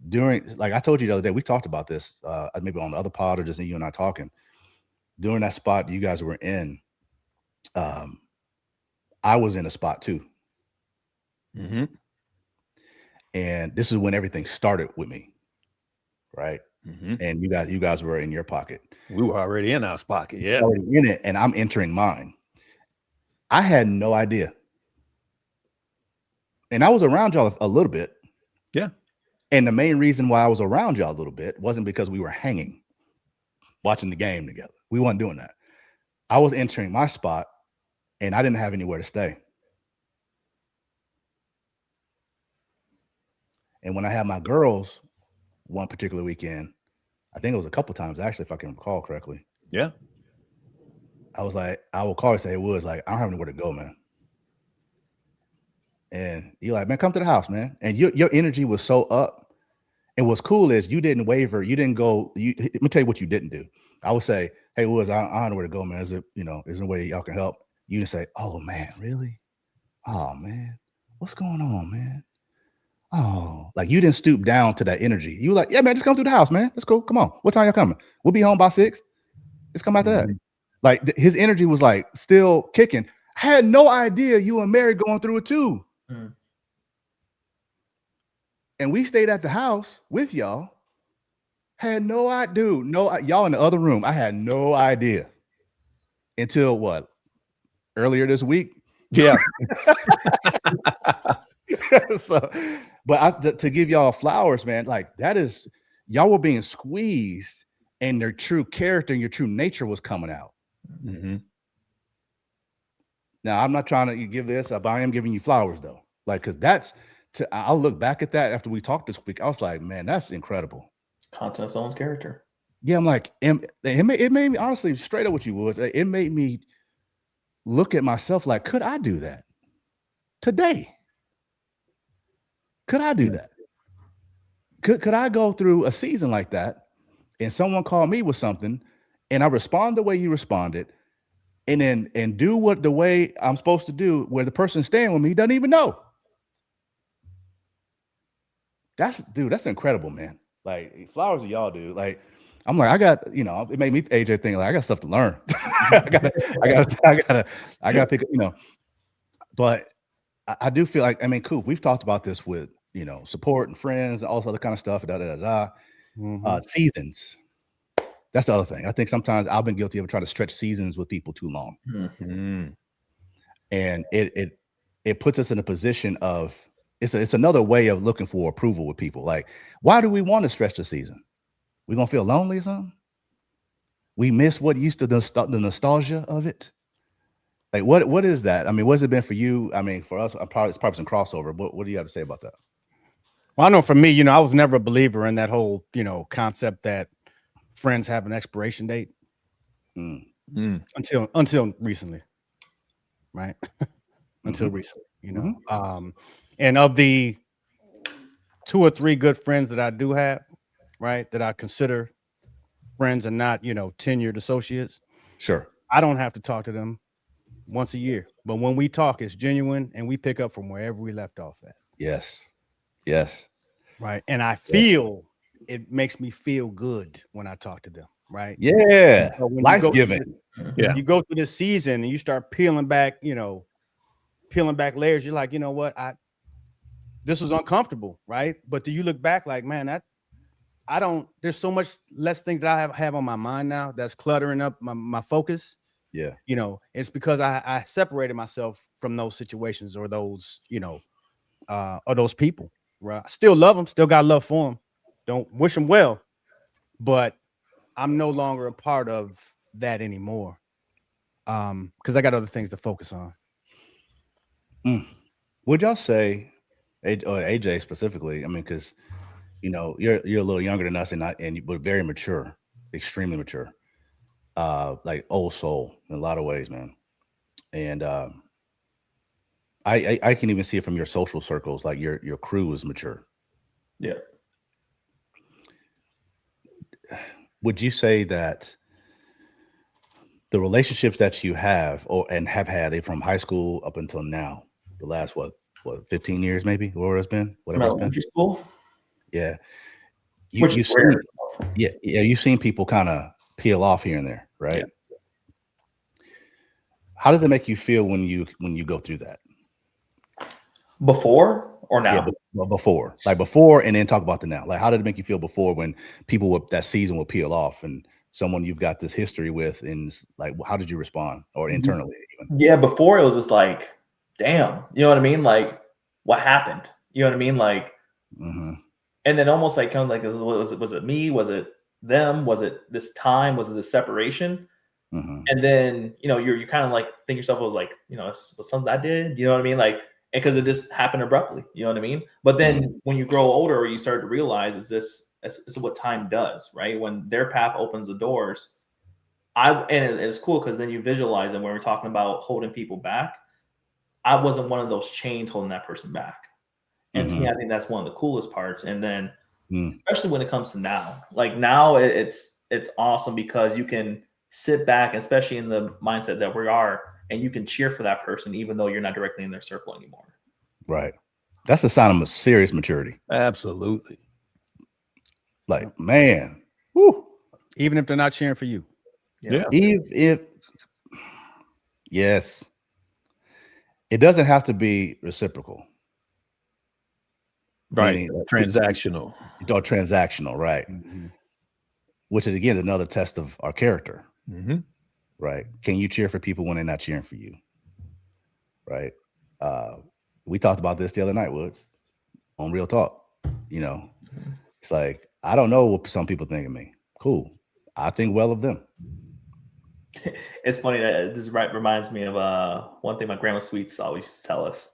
During, like I told you the other day, we talked about this, maybe on the other pod or just you and I talking. During that spot you guys were in, I was in a spot too. And this is when everything started with me, right? And you guys were in your pocket. We were already in our pocket, yeah. Already in it, and I'm entering mine. I had no idea. And I was around y'all a little bit. Yeah. And the main reason why I was around y'all a little bit wasn't because we were hanging, watching the game together. We weren't doing that. I was entering my spot, and I didn't have anywhere to stay. And when I had my girls one particular weekend, I think it was a couple times, actually, if I can recall correctly. Yeah. I was like, I will call and say, hey, Woods, like, I don't have anywhere to go, man. And you're like, man, come to the house, man. And your energy was so up. And what's cool is you didn't waver. You didn't go. Let me tell you what you didn't do. I would say, hey, Woods, I don't know where to go, man. Is there a way y'all can help? You didn't say, oh, man, really? Oh, man. What's going on, man? Oh, like you didn't stoop down to that energy. You were like, yeah, man, just come through the house, man. That's cool. Come on. What time y'all coming? We'll be home by 6. Let's come after that. Like his energy was like still kicking. I had no idea you and Mary going through it too. And we stayed at the house with y'all. Had no idea. Y'all in the other room. I had no idea until what? Earlier this week. Yeah. So, but to give y'all flowers, man, like that is y'all were being squeezed and their true character and your true nature was coming out. Now, I'm not trying to give this up. I am giving you flowers though. Like, because I'll look back at that after we talked this week. I was like, man, that's incredible. Content of someone's character. Yeah, I'm like, it made me, honestly, straight up what you was, it made me look at myself like, could I do that today? Could I do that? Could I go through a season like that and someone called me with something and I respond the way you responded and do the way I'm supposed to do where the person staying with me doesn't even know? That's incredible, man. Like flowers to y'all, dude. Like I'm like, I got, it made me AJ think like I got stuff to learn. I gotta pick up, but I do feel like, I mean, Coupe, we've talked about this with, support and friends and all this other kind of stuff. Seasons. That's the other thing. I think sometimes I've been guilty of trying to stretch seasons with people too long. And it puts us in a position of, it's another way of looking for approval with people. Like, why do we want to stretch the season? We gonna feel lonely or something? We miss what used to the nostalgia of it. Like, what is that? I mean, what's it been for you? I mean, for us, it's probably some crossover. What do you have to say about that? Well, I know for me, I was never a believer in that whole, concept that friends have an expiration date until recently, right? Until recently, and of the 2 or 3 good friends that I do have, right, that I consider friends and not, tenured associates. Sure. I don't have to talk to them once a year, but when we talk, it's genuine and we pick up from wherever we left off at. Yes. Right. And I feel it makes me feel good when I talk to them. Right. Yeah. So life-giving. You go through this season and you start peeling back layers. You're like, you know what? This was uncomfortable. Right. But do you look back like, man, there's so much less things that I have on my mind now that's cluttering up my focus. Yeah. It's because I separated myself from those situations or those, or those people. Right. I still love them. Still got love for them. Don't wish them well. But I'm no longer a part of that anymore. Because I got other things to focus on. Would y'all say, AJ specifically, I mean, because you're a little younger than us but very mature, extremely mature. Like old soul in a lot of ways, man. And I can even see it from your social circles, like your crew is mature. Yeah. Would you say that the relationships that you have and have had from high school up until now, the last what 15 years maybe, whatever it's been, elementary school? Yeah. You've seen people kind of peel off here and there, right? Yeah. How does it make you feel when you go through that? Before or now? Yeah, before, and then talk about the now. Like, how did it make you feel before when people that season will peel off and someone you've got this history with, and like, how did you respond or internally even? Yeah, before it was just like, damn, you know what I mean? Like, what happened? You know what I mean? Like, and then almost like kind of like, was it me? Was it them? Was it this time? Was it the separation? And then you kind of like think yourself, it was like, this was something I did. You know what I mean? Like, because it just happened abruptly. You know what I mean? But then when you grow older, you start to realize is what time does, right? When their path opens the doors, and it's cool because then you visualize it when we're talking about holding people back. I wasn't one of those chains holding that person back. And to me, I think that's one of the coolest parts. And then especially when it comes to now. Like now, it's awesome because you can sit back, especially in the mindset that we are, and you can cheer for that person even though you're not directly in their circle anymore. Right. That's a sign of serious maturity. Absolutely. Like, man, whoo. Even if they're not cheering for you. Yeah. If yes, it doesn't have to be reciprocal. Right. Meaning, Transactional. Or transactional, right? Which is again another test of our character. Right? Can you cheer for people when they're not cheering for you? Right? We talked about this the other night, Woods, on Real Talk. You know, it's like, I don't know what some people think of me. Cool. I think well of them. It's funny that this reminds me of one thing my grandma Sweets always used to tell us.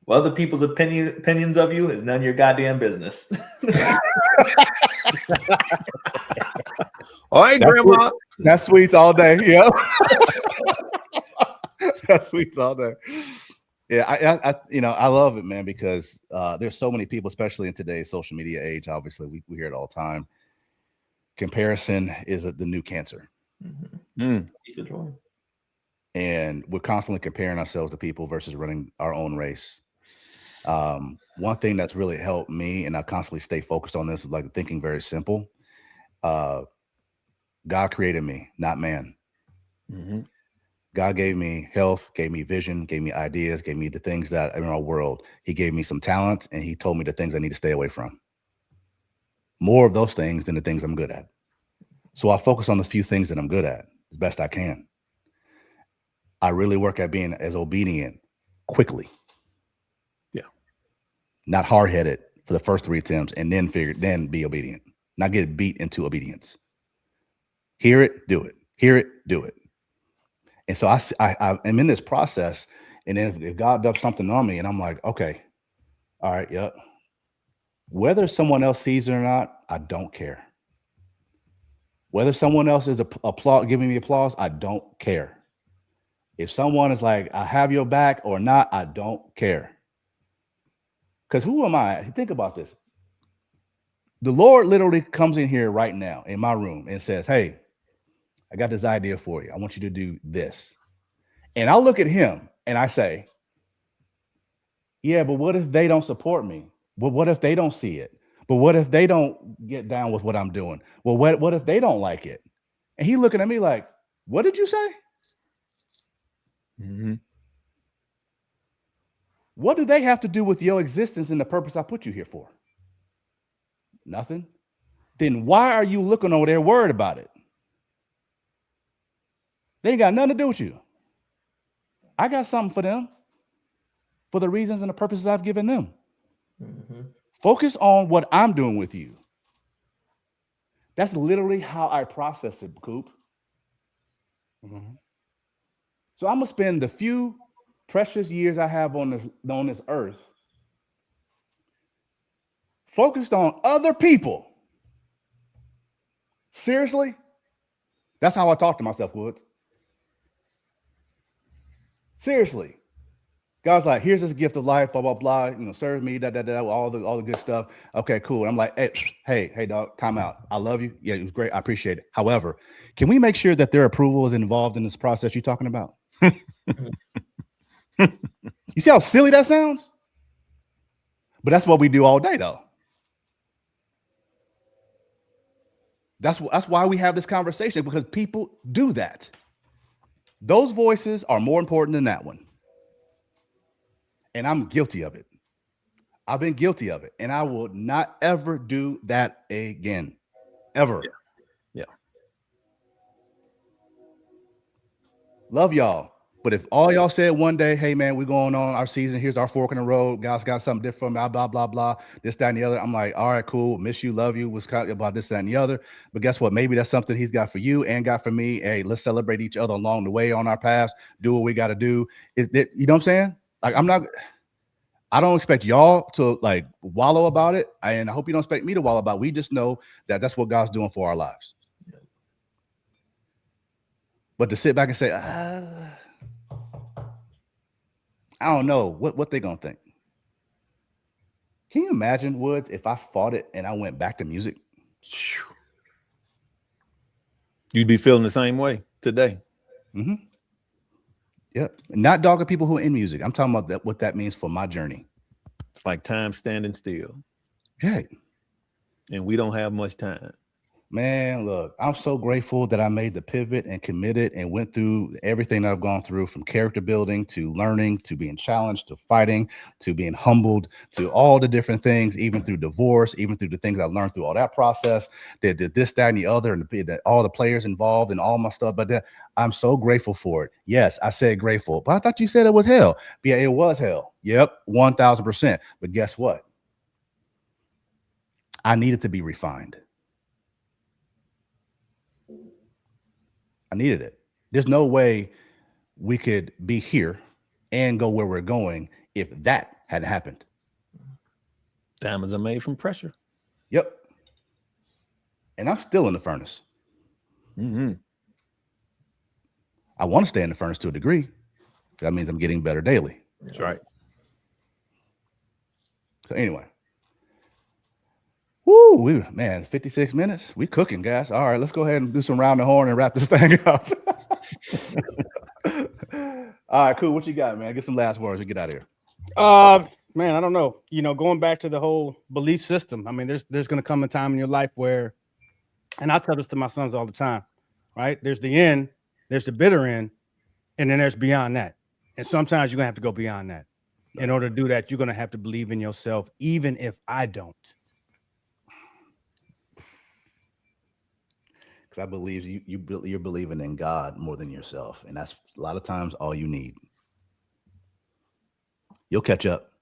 Well, other people's opinions of you is none of your goddamn business. All right, Grandma. That's Sweets all day. Yeah. That's Sweets all day. Yeah, I love it, man, because there's so many people, especially in today's social media age. Obviously, we hear it all the time. Comparison is the new cancer. And we're constantly comparing ourselves to people versus running our own race. One thing that's really helped me, and I constantly stay focused on this, is like thinking very simple. God created me, not man. God gave me health, gave me vision, gave me ideas, gave me the things that in our world. He gave me some talent, and he told me the things I need to stay away from. More of those things than the things I'm good at. So I focus on the few things that I'm good at as best I can. I really work at being as obedient quickly. Yeah. Not hard-headed for the first 3 attempts and then be obedient. Not get beat into obedience. Hear it, do it. Hear it, do it. And so I am in this process, and then if God does something on me and I'm like, okay, all right, yep. Whether someone else sees it or not, I don't care. Whether someone else is giving me applause, I don't care. If someone is like, I have your back or not, I don't care. Because who am I? Think about this. The Lord literally comes in here right now in my room and says, hey, I got this idea for you. I want you to do this. And I'll look at him and I say, yeah, but what if they don't support me? Well, what if they don't see it? But what if they don't get down with what I'm doing? Well, what if they don't like it? And he looking at me like, what did you say? What do they have to do with your existence and the purpose I put you here for? Nothing. Then why are you looking over there worried about it? They ain't got nothing to do with you. I got something for them for the reasons and the purposes I've given them. Focus on what I'm doing with you. That's literally how I process it, Coupe. So I'm going to spend the few precious years I have on this earth focused on other people. Seriously? That's how I talk to myself, Woods. Seriously. God's like, here's this gift of life, blah, blah, blah, serve me, all the good stuff. Okay, cool. And I'm like, hey, dog, time out. I love you. Yeah, it was great. I appreciate it. However, can we make sure that their approval is involved in this process you're talking about? You see how silly that sounds? But that's what we do all day, though. That's why we have this conversation, because people do that. Those voices are more important than that one. And I'm guilty of it. I've been guilty of it. And I will not ever do that again. Ever. Yeah. Love y'all. But if all y'all said one day, hey, man, we're going on our season. Here's our fork in the road. Guys got something different, blah, blah, blah, blah. This, that, and the other. I'm like, all right, cool. Miss you, love you. Was kind of about this, that, and the other. But guess what? Maybe that's something he's got for you and got for me. Hey, let's celebrate each other along the way on our paths. Do what we got to do. You know what I'm saying? Like, I don't expect y'all to like wallow about it. And I hope you don't expect me to wallow about it. We just know that that's what God's doing for our lives. But to sit back and say, I don't know what they're going to think. Can you imagine, Woods, if I fought it and I went back to music? You'd be feeling the same way today. Mm-hmm. Yep. Not dogging people who are in music. I'm talking about that, what that means for my journey. It's like time standing still. Yeah. And we don't have much time. Man, look, I'm so grateful that I made the pivot and committed and went through everything that I've gone through, from character building to learning to being challenged to fighting to being humbled to all the different things, even through divorce, even through the things I learned through all that process, that this, that, and the other, and all the players involved and all my stuff. But I'm so grateful for it. Yes, I said grateful, but I thought you said it was hell. Yeah, it was hell. Yep, 1000%. But guess what? I needed to be refined. I needed it. There's no way we could be here and go where we're going if that hadn't happened. Diamonds are made from pressure. Yep. And I'm still in the furnace. Mm-hmm. I want to stay in the furnace to a degree. That means I'm getting better daily. That's right. So anyway. Woo, man, 56 minutes. We cooking, guys. All right, let's go ahead and do some round the horn and wrap this thing up. All right, cool. What you got, man? Get some last words and get out of here. Man, I don't know. Going back to the whole belief system. I mean, there's going to come a time in your life where, and I tell this to my sons all the time, right? There's the end, there's the bitter end, and then there's beyond that. And sometimes you're going to have to go beyond that. In order to do that, you're going to have to believe in yourself, even if I don't. Because I believe you're believing in God more than yourself. And that's a lot of times all you need. You'll catch up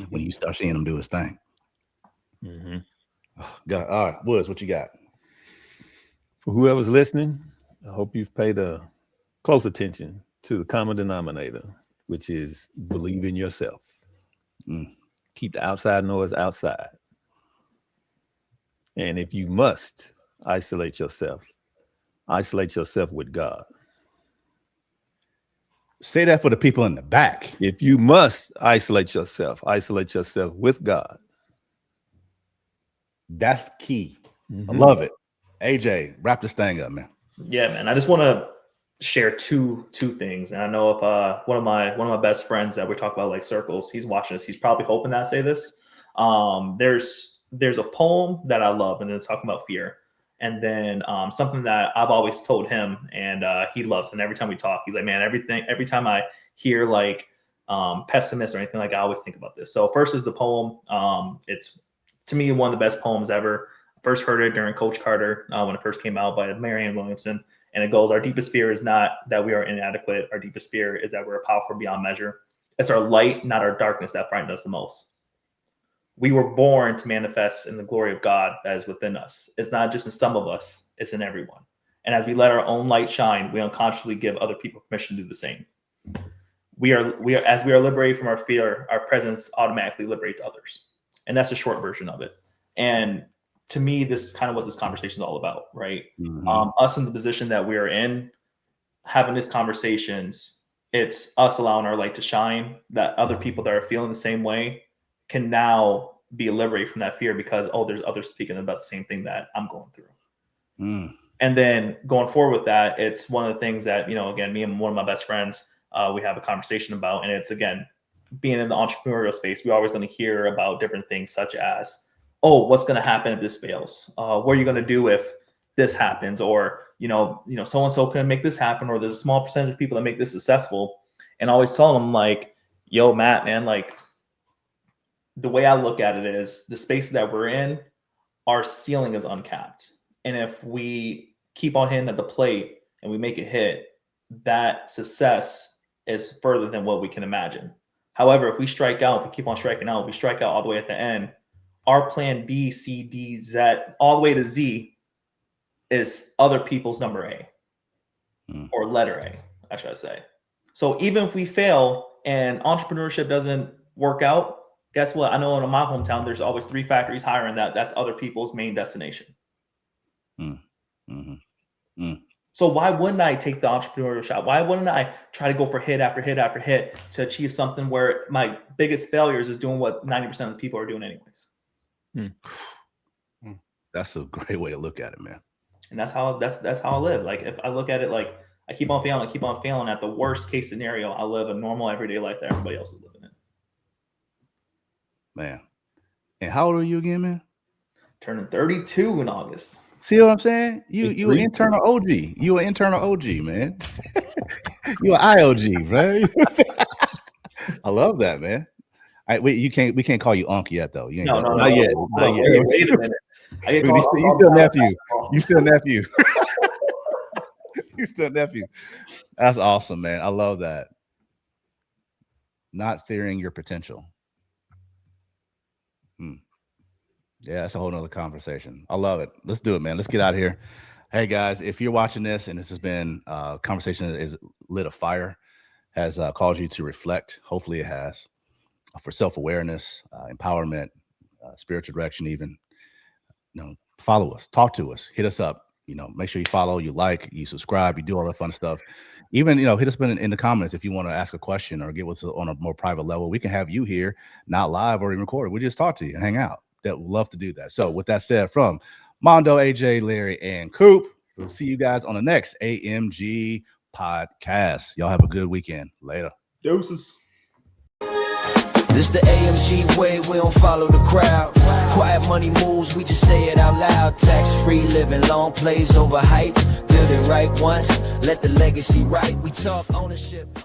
when you start seeing him do his thing. Mm-hmm. Oh, God. All right, Woods, what you got? For whoever's listening, I hope you've paid a close attention to the common denominator, which is believe in yourself. Keep the outside noise outside. And if you must isolate yourself with God. Say that for the people in the back. If you must isolate yourself with God. That's key. I love it. AJ, wrap this thing up, man. Yeah, man. I just want to share two things. And I know if one of my best friends that we talk about like circles, he's watching this, he's probably hoping that I say this. There's a poem that I love, and it's talking about fear. And then something that I've always told him, and he loves, and every time we talk, he's like, man, every time I hear like pessimist or anything like that, I always think about this. So first is the poem. It's to me one of the best poems ever. I first heard it during Coach Carter when it first came out by Marianne Williamson. And it goes, our deepest fear is not that we are inadequate. Our deepest fear is that we're powerful beyond measure. It's our light, not our darkness, that frightens us the most. We were born to manifest in the glory of God that is within us. It's not just in some of us, it's in everyone. And as we let our own light shine, we unconsciously give other people permission to do the same. As we are liberated from our fear, our presence automatically liberates others. And that's a short version of it. And to me, this is kind of what this conversation is all about, right? Us in the position that we are in, having these conversations, it's us allowing our light to shine, that other people that are feeling the same way can now be liberated from that fear because, there's others speaking about the same thing that I'm going through. And then going forward with that, it's one of the things that, again, me and one of my best friends, we have a conversation about, and it's, again, being in the entrepreneurial space, we're always going to hear about different things such as, what's going to happen if this fails? What are you going to do if this happens? Or, so-and-so can make this happen, or there's a small percentage of people that make this successful. And I always tell them like, yo, Matt, man, like the way I look at it is the space that we're in, our ceiling is uncapped. And if we keep on hitting at the plate and we make it hit, that success is further than what we can imagine. However, if we strike out, if we keep on striking out, if we strike out all the way at the end, our plan B, C, D, Z, all the way to Z is other people's number A or letter A, I should say. So even if we fail and entrepreneurship doesn't work out, guess what? I know in my hometown, there's always 3 factories hiring that's other people's main destination. So why wouldn't I take the entrepreneurial shot? Why wouldn't I try to go for hit after hit after hit to achieve something where my biggest failures is doing what 90% of the people are doing anyways? That's a great way to look at it, man. And that's how I live. Like if I look at it like I keep on failing at the worst case scenario, I live a normal everyday life that everybody else is living in. Man. And how old are you again, man? Turning 32 in August. See what I'm saying? You an internal OG. You an internal OG, man. You an IOG, right? I love that, man. We can't call you Unc yet, though. No, not yet. Not yet. Wait a minute. You still nephew. You still nephew. You still nephew. That's awesome, man. I love that. Not fearing your potential. Yeah, that's a whole nother conversation. I love it. Let's do it, man. Let's get out of here. Hey, guys, if you're watching this and this has been a conversation that is lit a fire, has caused you to reflect, hopefully it has, for self-awareness, empowerment, spiritual direction even, follow us, talk to us, hit us up, make sure you follow, you like, you subscribe, you do all that fun stuff. Even, hit us in the comments if you want to ask a question or get with us on a more private level. We can have you here, not live or even recorded. We just talk to you and hang out. That would love to do that. So with that said, from Mondo, AJ, Larry, and Coupe, we'll see you guys on the next AMG podcast. Y'all have a good weekend. Later. Deuces. This the AMG way, we don't follow the crowd. Quiet money moves, we just say it out loud. Tax-free living, long plays over hype. Build it right once, let the legacy right. We talk ownership.